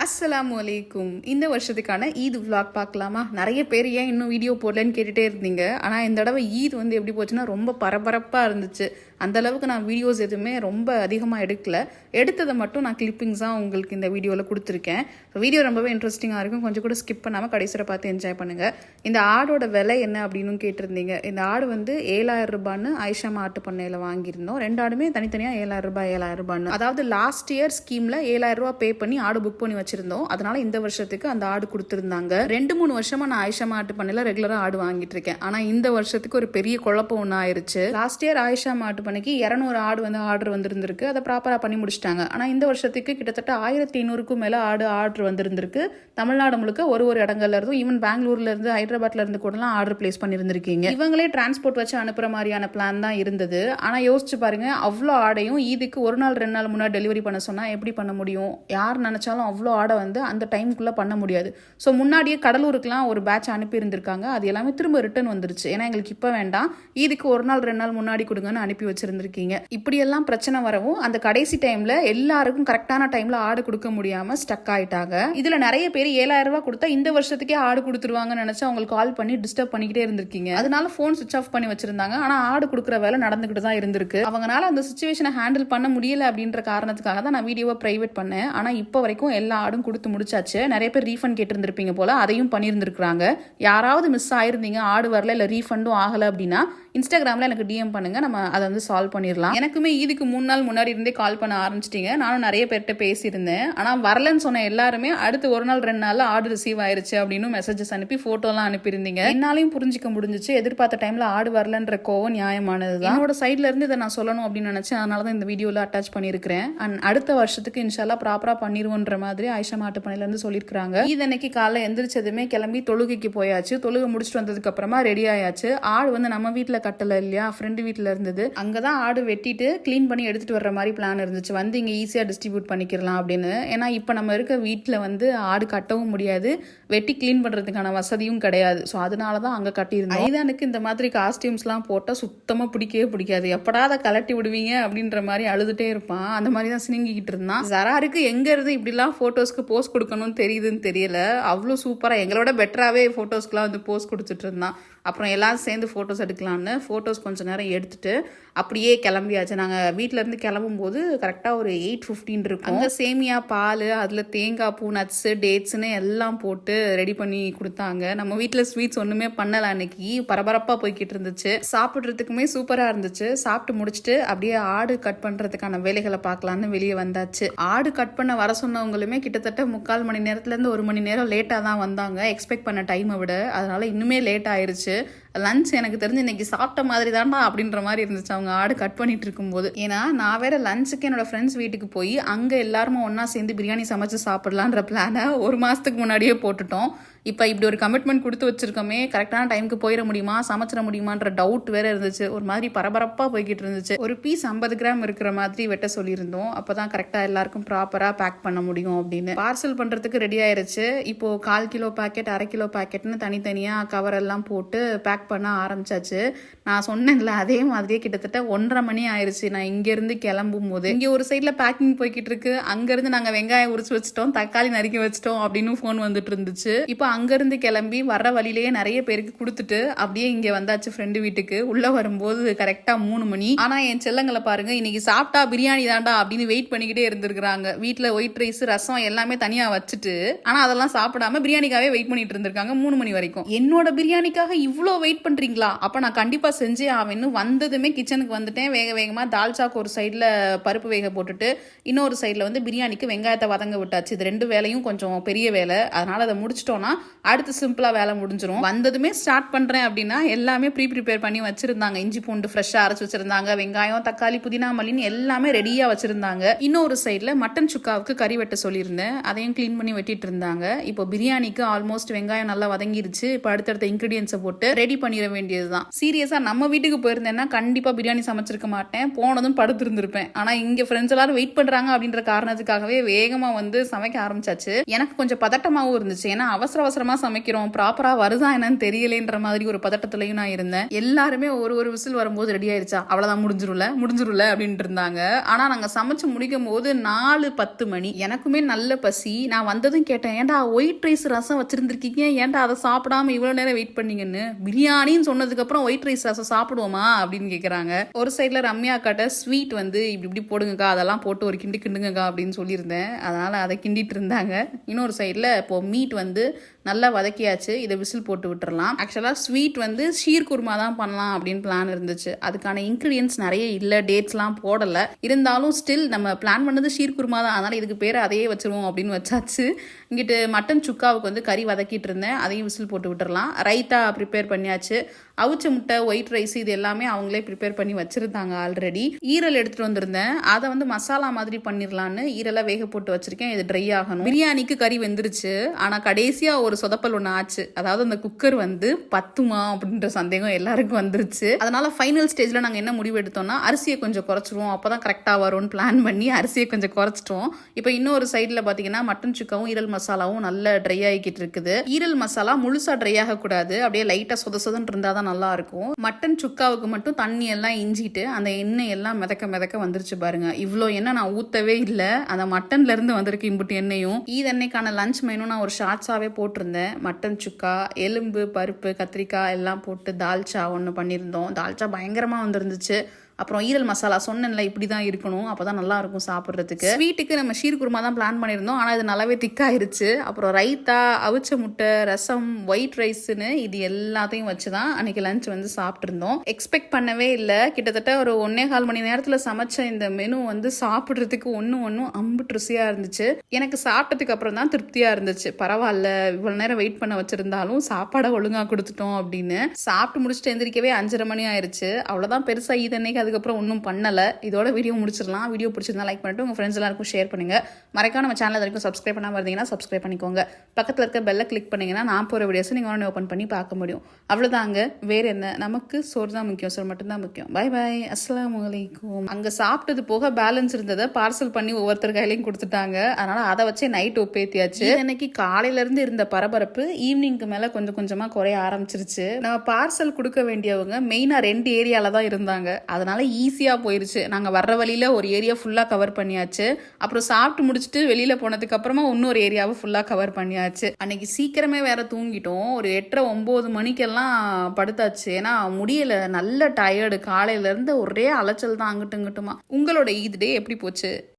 அஸ்ஸலாமு அலைக்கும். இந்த வருஷத்துக்கான ஈத் விளாக் பார்க்கலாமா? நிறைய பேர் ஏன் இன்னும் வீடியோ போடலன்னு கேட்டுகிட்டே இருந்தீங்க. ஆனால் இந்த தடவை ஈத் வந்து எப்படி போச்சுன்னா ரொம்ப பரபரப்பாக இருந்துச்சு. அந்த அளவுக்கு நான் வீடியோஸ் எதுவுமே ரொம்ப அதிகமாக எடுக்கல. எடுத்ததை மட்டும் நான் கிளிப்பிங்ஸாக உங்களுக்கு இந்த வீடியோவில் கொடுத்துருக்கேன். ஸோ வீடியோ ரொம்பவே இன்ட்ரெஸ்டிங்காக இருக்கும். கொஞ்சம் கூட ஸ்கிப் பண்ணாமல் கடைசியில் பார்த்து என்ஜாய் பண்ணுங்கள். இந்த ஆடோட விலை என்ன அப்படின்னு கேட்டிருந்தீங்க. இந்த ஆடு வந்து 7,000 ரூபான்னு ஆயிஷா மாட்டு பண்ணையில் வாங்கியிருந்தோம். 2 ஆடுமே தனித்தனியாக 7,000 ரூபாய் 7,000 ரூபான்னு. அதாவது லாஸ்ட் இயர் ஸ்கீமில் 7,000 ரூபா பே பண்ணி ஆடு புக் பண்ணி வச்சிருந்தோம். அதனால இந்த வருஷத்துக்கு அந்த ஆடு கொடுத்துருந்தாங்க. 2-3 வருஷமா நான் ஆயிஷா மாட்டு பண்ணையில் ரெகுலராக ஆடு வாங்கிட்டு இருக்கேன். ஆனால் இந்த வருஷத்துக்கு ஒரு பெரிய குழப்பம் ஒன்று ஆயிருச்சு. லாஸ்ட் இயர் ஆயிஷா மாட்டு பண்ணைக்கு 200 ஆடு வந்து ஆர்டர் வந்திருந்திருக்கு. அதை ப்ராப்பராக பண்ணி முடிச்சிட்டாங்க. ஆனால் இந்த வருஷத்துக்கு கிட்டத்தட்ட 1,500க்கும் மேலே ஆர்டர் வந்திருந்திருக்கு. தமிழ்நாடு முழுக்க ஒரு இடங்கள்ல இருந்தும், ஈவன் பெங்களூர்ல இருந்து, ஹைதராபாத்ல இருந்து கூடலாம் ஆர்டர் பிளேஸ் பண்ணியிருந்திருக்கீங்க. இவங்களே டிரான்ஸ்போர்ட் வச்சு அனுப்புற மாதிரியான பிளான் தான் இருந்தது. ஆனால் யோசிச்சு பாருங்க, அவ்வளோ ஆடையும் ஈதுக்கு 1 நாள் 2 நாள் முன்னாடி டெலிவரி பண்ண சொன்னா எப்படி பண்ண முடியும்? யார் நினைச்சாலும் அவ்வளோ ஆடை வந்து அந்த டைமுக்குள்ள பண்ண முடியாது. ஸோ முன்னாடியே கடலூருக்குலாம் ஒரு பேட்ச் அனுப்பி இருந்திருக்காங்க. அது எல்லாமே திரும்ப ரிட்டர்ன் வந்துருச்சு. ஏன்னா எங்களுக்கு இப்போ வேண்டாம், ஈதுக்கு 1 நாள் 2 நாள் முன்னாடி கொடுங்கன்னு அனுப்பி வச்சிருந்திருக்கீங்க. இப்படியெல்லாம் பிரச்சனை வரவும் அந்த கடைசி டைம்ல எல்லாருக்கும் கரெக்டான டைம்ல ஆடு கொடுக்க முடியாம ஸ்டக் ஆயிட்டாங்க. இதுல நிறைய பேர் 7,000 ரூபாய் கொடுத்தா இந்த வருஷத்துக்கே ஆடு கொடுத்துருவாங்கன்னு நினைச்சு அவங்களுக்கு கால் பண்ணி டிஸ்டர்ப் பண்ணிக்கிட்டே இருந்திருக்கீங்க. அதனால போன் சுவிச் ஆஃப் பண்ணி வச்சிருந்தாங்க. ஆனா ஆடு கொடுக்குற வேலை நடந்துகிட்டு தான் இருந்திருக்கு. அவங்களால அந்த சிச்சுவேஷனை ஹேண்டில் பண்ண முடியல அப்படின்ற காரணத்துக்காக தான் நான் வீடியோவை பிரைவேட் பண்ணேன். ஆனா இப்போ வரைக்கும் எல்லா ஆடும் கொடுத்து முடிச்சாச்சு. நிறைய பேர் ரீஃபண்ட் கேட்டிருந்திருப்பீங்க போல, அதையும் பண்ணியிருந்திருக்காங்க. யாராவது மிஸ் ஆயிருந்தீங்க, ஆடு வரல இல்ல ரீஃபண்டும் ஆகல அப்படின்னா இன்ஸ்டாகிராமில் எனக்கு டிஎம் பண்ணுங்க, நம்ம அதை வந்து சால்வ் பண்ணிடலாம். எனக்குமே இதுக்கு 3 நாள் முன்னாடி இருந்தே கால் பண்ண ஆரம்பிச்சிட்டிங்க. நானும் நிறைய பேர்கிட்ட பேசியிருந்தேன். ஆனால் வரலன்னு சொன்ன எல்லாருமே அடுத்து 1 நாள் 2 நாள் ஆடு ரிசீவ் ஆயிருச்சு அப்படின்னு மெசேஜஸ் அனுப்பி ஃபோட்டோலாம் அனுப்பியிருந்தீங்க. என்னாலையும் புரிஞ்சிக்க முடிஞ்சிச்சு. எதிர்பார்த்த டைமில் ஆடு வரலன்ற கோவம் நியாயமானது தான். என்னோட சைட்ல இருந்து இதை நான் சொல்லணும் அப்படின்னு நினச்சேன். அதனால தான் இந்த வீடியோவில் அட்டாச் பண்ணியிருக்கிறேன். அண்ட் அடுத்த வருஷத்துக்கு இன்ஷால்லா ப்ராப்பராக பண்ணிடுவோன்ற மாதிரி ஆயிஷா மாட்டு பண்ணையிலேருந்து சொல்லியிருக்காங்க. இது அன்னைக்கு காலைல எந்திரிச்சதுமே கிளம்பி தொழுகைக்கு போயாச்சு. தொழுகை முடிச்சுட்டு வந்ததுக்கு அப்புறமா ரெடி ஆயாச்சு. ஆடு வந்து நம்ம வீட்டில் கட்டல இல்லையா, ஃப்ரெண்டு வீட்டில் இருந்தது. அங்கதான் ஆடு வெட்டிட்டு கிளீன் பண்ணி எடுத்துட்டு வர்ற மாதிரி பிளான் இருந்துச்சு. வந்து இங்க ஈஸியா டிஸ்ட்ரிபியூட் பண்ணிக்கலாம் அப்படின்னு. ஏன்னா இப்ப நம்ம இருக்க வீட்டில் வந்து ஆடு கட்டவும் முடியாது, வெட்டி கிளீன் பண்றதுக்கான வசதியும் கிடையாது. ஸோ அதனாலதான் அங்க கட்டியிருந்தோம். ஐதானுக்கு இந்த மாதிரி காஸ்டியூம்ஸ்லாம் போட்டால் சுத்தமா பிடிக்கவே பிடிக்காது. எப்படா அதை கலட்டி விடுவீங்க அப்படின்ற மாதிரி அழுதுட்டே இருப்பான். அந்த மாதிரி தான் சினிங்கிக்கிட்டு இருந்தான். ஜராருக்கு எங்க இருந்து இப்படிலாம் போட்டோஸ்க்கு போஸ்ட் கொடுக்கணும்னு தெரியுதுன்னு தெரியல. அவ்வளோ சூப்பரா எங்களோட பெட்டராகவே போட்டோஸ்க்குலாம் வந்து போஸ்ட் கொடுத்துட்டு இருந்தான். அப்புறம் எல்லாரும் சேர்ந்து ஃபோட்டோஸ் எடுக்கலாம்னு ஃபோட்டோஸ் கொஞ்சம் நேரம் எடுத்துட்டு அப்படியே கிளம்பியாச்சு. நாங்கள் வீட்டிலேருந்து கிளம்பும் போது கரெக்டாக ஒரு 8:15 இருக்கும். அங்கே சேமியா, பால், அதில் தேங்காய் பூ, நட்ஸு, டேட்ஸ்ன்னு எல்லாம் போட்டு ரெடி பண்ணி கொடுத்தாங்க. நம்ம வீட்டில் ஸ்வீட்ஸ் ஒன்றுமே பண்ணலை அன்னைக்கு. பரபரப்பாக போய்கிட்டு இருந்துச்சு. சாப்பிட்றதுக்குமே சூப்பராக இருந்துச்சு. சாப்பிட்டு முடிச்சுட்டு அப்படியே ஆடு கட் பண்ணுறதுக்கான வேலைகளை பார்க்கலான்னு வெளியே வந்தாச்சு. ஆடு கட் பண்ண வர சொன்னவங்களுமே கிட்டத்தட்ட 3/4 மணி நேரத்துலேருந்து 1 மணி நேரம் லேட்டாக தான் வந்தாங்க, எக்ஸ்பெக்ட் பண்ண டைமை விட. அதனால இன்னுமே லேட் ஆயிருச்சு. லஞ்ச் எனக்கு தெரிஞ்சு இன்னைக்கு சாப்பிட்ட மாதிரி தான்டா அப்படின்ற மாதிரி இருந்துச்சு அவங்க ஆடு கட் பண்ணிட்டு இருக்கும்போது. ஏன்னா நான் வேற லஞ்சுக்கு என்னோட ஃப்ரெண்ட்ஸ் வீட்டுக்கு போய் அங்கே எல்லாருமே ஒன்னா சேர்ந்து பிரியாணி சமைச்சு சாப்பிடலான்ற பிளானை 1 மாசத்துக்கு முன்னாடியே போட்டுட்டோம். இப்போ இப்படி ஒரு கமிட்மெண்ட் கொடுத்து வச்சிருக்கோமே, கரெக்டான டைமுக்கு போயிட முடியுமா, சமைச்சிட முடியுமான்ற டவுட் வேற இருந்துச்சு. ஒரு மாதிரி பரபரப்பாக போய்கிட்டு இருந்துச்சு. ஒரு பீஸ் 50 கிராம் இருக்கிற மாதிரி வெட்ட சொல்லியிருந்தோம். அப்போதான் கரெக்டாக எல்லாருக்கும் ப்ராப்பராக பேக் பண்ண முடியும் அப்படின்னு. பார்சல் பண்ணுறதுக்கு ரெடி ஆயிருச்சு. இப்போ 1/4 கிலோ பேக்கெட், 1/2 கிலோ பேக்கெட்னு தனித்தனியாக கவர் எல்லாம் போட்டு பேக் பண்ண ஆரம்பிச்சாச்சு. நான் சொன்னேன்ல, அதே மாதிரியே கிட்டத்தட்ட 1:30 மணி ஆயிடுச்சு நான் இங்கேருந்து கிளம்பும் போது. இங்கே ஒரு சைடில் பேக்கிங் போய்கிட்டு இருக்கு. அங்கேருந்து நாங்கள் வெங்காயம் உரிச்சு வச்சிட்டோம், தக்காளி நறுக்கி வச்சிட்டோம் அப்படின்னு ஃபோன் வந்துட்டு இருந்துச்சு. இப்போ அங்கேருந்து கிளம்பி வர்ற வழியிலேயே நிறைய பேருக்கு கொடுத்துட்டு அப்படியே இங்கே வந்தாச்சு ஃப்ரெண்டு வீட்டுக்கு. உள்ள வரும்போது கரெக்டாக 3 மணி. ஆனால் என் செல்லங்களை பாருங்க, இன்னைக்கு சாப்பிட்டா பிரியாணி தாண்டா அப்படின்னு வெயிட் பண்ணிக்கிட்டே இருந்திருக்காங்க. வீட்டில் ஒயிட் ரைஸ், ரசம் எல்லாமே தனியாக வச்சுட்டு, ஆனால் அதெல்லாம் சாப்பிடாம பிரியாணிக்காவே வெயிட் பண்ணிட்டு இருந்திருக்காங்க 3 மணி வரைக்கும். என்னோட பிரியாணிக்காக இவ்வளோ வெயிட் வெயிட் பண்றீங்களா? அப்ப நான் கண்டிப்பா செஞ்சே ஆவேன்னு வந்ததுமே கிச்சனுக்கு வந்துட்டேன். வேக வேகமா தால்சாக்கு ஒரு சைடுல பருப்பு வேக போட்டுட்டு இன்னொரு சைடுல வந்து பிரியாணிக்கு வெங்காயத்தை வதங்க விட்டாச்சு. இது 2 வேலையும் கொஞ்சம் பெரிய வேலை. அதனால அதை முடிச்சிட்டோம்னா அடுத்து சிம்பிளா வேலை முடிஞ்சிரும். வந்ததுமே ஸ்டார்ட் பண்றேன் அப்படின்னா எல்லாமே ப்ரிப்பேர் பண்ணி வச்சிருந்தாங்க. இஞ்சி பூண்டு ஃப்ரெஷ்ஷா அரைச்சு வச்சிருந்தாங்க. வெங்காயம், தக்காளி, புதினா, மல்லின்னு எல்லாமே ரெடியா வச்சிருந்தாங்க. இன்னொரு சைடுல மட்டன் சுக்காவுக்கு கறி வெட்ட சொல்லியிருந்தேன். அதையும் கிளீன் பண்ணி வெட்டிட்டு இருந்தாங்க. இப்போ பிரியாணிக்கு ஆல்மோஸ்ட் வெங்காயம் நல்லா வதங்கிருச்சு. இப்போ அடுத்தடுத்த இன்கிரீடியன்ஸை போட்டு ரெடி பண்ணிட வேண்டியதுதான். சீரியஸா நம்ம வீட்டுக்கு போயிருந்தேன்னா கண்டிப்பா பிரியாணி சமைச்சிருக்க மாட்டேன். போனதும் படுத்திருந்திருப்பேன். ஆனா இங்க ஃப்ரெண்ட்ஸ் எல்லாரும் வெயிட் பண்றாங்க அப்படின்ற காரணத்துக்காகவே வேகமா வந்து சமைக்க ஆரம்பிச்சாச்சு. எனக்கு கொஞ்சம் பதட்டமாவும் இருந்துச்சு. ஏன்னா அவசர அவசரமா சமைக்கிறோம், ப்ராப்பரா வருதா என்னன்னு தெரியலன்ற மாதிரி ஒரு பதட்டத்திலையும் நான் இருந்தேன். எல்லாருமே ஒரு விசில் வரும்போது ரெடி ஆயிருச்சா, அவ்வளவுதான் முடிஞ்சிருல அப்படின்ட்டு இருந்தாங்க. ஆனா நாங்க சமைச்சு முடிக்கும் போது 4:10 மணி. எனக்குமே நல்ல பசி. நான் வந்ததும் கேட்டேன், ஏன்டா ஒயிட் ரைஸ் ரசம் வச்சிருந்திருக்கீங்க, ஏன்டா அதை சாப்பிடாம இவ்வளவு நேரம் வெயிட் பண்ணீங்கன்னு. பிரியாணின்னு சொன்னதுக்கு அப்புறம் ஒயிட் ரைஸ் ரசம் சாப்பிடுவோமா அப்படின்னு கேக்குறாங்க. ஒரு சைட்ல ரம்யா காட்ட ஸ்வீட் வந்து இப்படி போடுங்கக்கா, அதெல்லாம் போட்டு ஒரு கிண்டுங்கக்கா அப்படின்னு சொல்லியிருந்தேன். அதனால அதை கிண்டிட்டு இருந்தாங்க. இன்னொரு சைட்ல இப்போ மீட் வந்து நல்லா வதக்கியாச்சு. இதை விசில் போட்டு விட்டுறலாம். ஆக்சுவலாக ஸ்வீட் வந்து ஷீர் குருமா தான் பண்ணலாம் அப்படின்னு பிளான் இருந்துச்சு. அதுக்கான இன்க்ரீடியன்ஸ் நிறைய இல்லை, டேட்ஸ்லாம் போடலை. இருந்தாலும் ஸ்டில் நம்ம பிளான் பண்ணது ஷீர் குருமா தான். அதனால் இதுக்கு பேர் அதையே வச்சிருவோம் அப்படின்னு வச்சாச்சு. இங்கிட்டு மட்டன் சுக்காவுக்கு வந்து கறி வதக்கிட்டு இருந்தேன். அதையும் விசில் போட்டு விட்டுறலாம். ரைத்தா ப்ரிப்பேர் பண்ணியாச்சு. அவிச்ச முட்டை, ஒயிட் ரைஸ் இது எல்லாமே அவங்களே ப்ரிப்பேர் பண்ணி வச்சிருந்தாங்க ஆல்ரெடி. ஈரல் எடுத்துட்டு வந்திருந்தேன். அதை வந்து மசாலா மாதிரி பண்ணிடலான்னு ஈரலை வேக போட்டு வச்சிருக்கேன். இது ட்ரை ஆகணும். பிரியாணிக்கு கறி வெந்துருச்சு. ஆனா கடைசியா ஒரு சொதப்பல் ஒன்று ஆச்சு. அதாவது அந்த குக்கர் வந்து பத்துமா அப்படின்ற சந்தேகம் எல்லாருக்கும் வந்துருச்சு. அதனால ஃபைனல் ஸ்டேஜ்ல நாங்க என்ன முடிவு எடுத்தோம்னா அரிசியை கொஞ்சம் குறைச்சிருவோம், அப்பதான் கரெக்டா வரும்னு பிளான் பண்ணி அரிசியை கொஞ்சம் குறைச்சிட்டோம். இப்போ இன்னொரு சைட்ல பாத்தீங்கன்னா மட்டன் சுக்காவும் ஈரல் மசாலாவும் நல்லா ட்ரை ஆகிக்கிட்டு இருக்குது. ஈரல் மசாலா முழுசா ட்ரை ஆக கூடாது, அப்படியே லைட்டா சொதசொதன்னு இருந்தாதான் நல்லா இருக்கும். மட்டன் சுக்காவுக்கு மட்டும் தண்ணி எல்லாம் இஞ்சிட்டு அந்த எண்ணெய் எல்லாம் மிதக்க வந்துருச்சு பாருங்க. இவ்வளோ எண்ணெய் நான் ஊத்தவே இல்லை, அந்த மட்டன்ல இருந்து வந்திருக்கு இம்புட்டு எண்ணெயும். இதன்னைக்கான லஞ்ச் மெனு நான் ஒரு ஷார்ட்ஸாவே போட்டிருந்தேன். மட்டன் சுக்கா, எலும்பு, பருப்பு, கத்திரிக்காய் எல்லாம் போட்டு தால்ச்சா ஒன்று பண்ணியிருந்தோம். தால்ச்சா பயங்கரமா வந்துருந்துச்சு. அப்புறம் ஈரல் மசாலா சொன்னேன்ல, இப்படி தான் இருக்கணும், அப்போதான் நல்லா இருக்கும் சாப்பிட்றதுக்கு. ஸ்வீட்டுக்கு நம்ம ஷீர் குருமா தான் பிளான் பண்ணியிருந்தோம். ஆனால் இது நல்லாவே திக்காயிருச்சு. அப்புறம் ரைத்தா, அவிச்ச முட்டை, ரசம், ஒயிட் ரைஸ்ன்னு இது எல்லாத்தையும் வச்சு தான் அன்னைக்கு லஞ்ச் வந்து சாப்பிட்ருந்தோம். எக்ஸ்பெக்ட் பண்ணவே இல்லை. கிட்டத்தட்ட ஒரு 1.25 மணி நேரத்தில் சமைச்ச இந்த மெனு வந்து சாப்பிட்றதுக்கு ஒன்றும் அம்புட்டு ருசியாக இருந்துச்சு. எனக்கு சாப்பிட்டதுக்கு அப்புறம் தான் திருப்தியாக இருந்துச்சு. பரவாயில்ல, இவ்வளோ நேரம் வெயிட் பண்ண வச்சிருந்தாலும் சாப்பாடை ஒழுங்காக கொடுத்துட்டோம் அப்படின்னு. சாப்பிட்டு முடிச்சுட்டு எந்திரிக்கவே 5:30 மணி ஆயிடுச்சு. அவ்வளோதான் பெருசாக இதன்னைக்கு அதுக்கப்புறம் ஒன்றும் பண்ணலை. இதோட வீடியோ முடிச்சிடலாம். வீடியோ பிடிச்சிருந்தா லைக் பண்ணிட்டு உங்கள் ஃப்ரெண்ட்ஸ் எல்லாருக்கும் ஷேர் பண்ணுங்க. மறக்காம நம்ம சேனல் வரைக்கும் சப்ஸ்கிரைப் பண்ணாமல் இருந்தீங்கன்னா சப்ஸ்கிரைப் பண்ணிக்கோங்க. பக்கத்தில் இருக்க பெல்லை கிளிக் பண்ணீங்கன்னா நான் போகிற வீடியோஸ் நீங்கள் உடனே ஓப்பன் பண்ணி பார்க்க முடியும். அவ்வளோதாங்க, வேற என்ன, நமக்கு சோறு தான் முக்கியம், சோறு மட்டும்தான் முக்கியம். பை பாய், அஸ்ஸலாமு அலைக்கும். அங்கே சாப்பிட்டது போக பேலன்ஸ் இருந்ததை பார்சல் பண்ணி ஒவ்வொருத்தர் கையிலையும் கொடுத்துட்டாங்க. அதனால அதை வச்சே நைட் ஒப்பேத்தியாச்சு. இன்னைக்கு காலையில இருந்து இருந்த பரபரப்பு ஈவினிங்க்கு மேல கொஞ்சம் கொஞ்சமா குறைய ஆரம்பிச்சிருச்சு. நம்ம பார்சல் கொடுக்க வேண்டியவங்க மெயினா 2 ஏரியால தான் இருந்தாங்க. அதனால ஈஸியாக போயிருச்சு. நாங்கள் வர்ற வழியில் ஒரு ஏரியா ஃபுல்லாக கவர் பண்ணியாச்சு. அப்புறம் சாப்பிட்டு முடிச்சுட்டு வெளியில் போனதுக்கு அப்புறமா இன்னொரு ஏரியாவை ஃபுல்லாக கவர் பண்ணியாச்சு. அன்னைக்கு சீக்கிரமே வேற தூங்கிட்டோம். ஒரு 8:30-9 மணிக்கெல்லாம் படுத்தாச்சு. ஏன்னா முடியல, நல்ல டயர்டு. காலையிலேருந்து ஒரே அலைச்சல் தான் அங்கிட்டு இங்கிட்டுமா. உங்களோட ஈத் டே எப்படி போச்சு?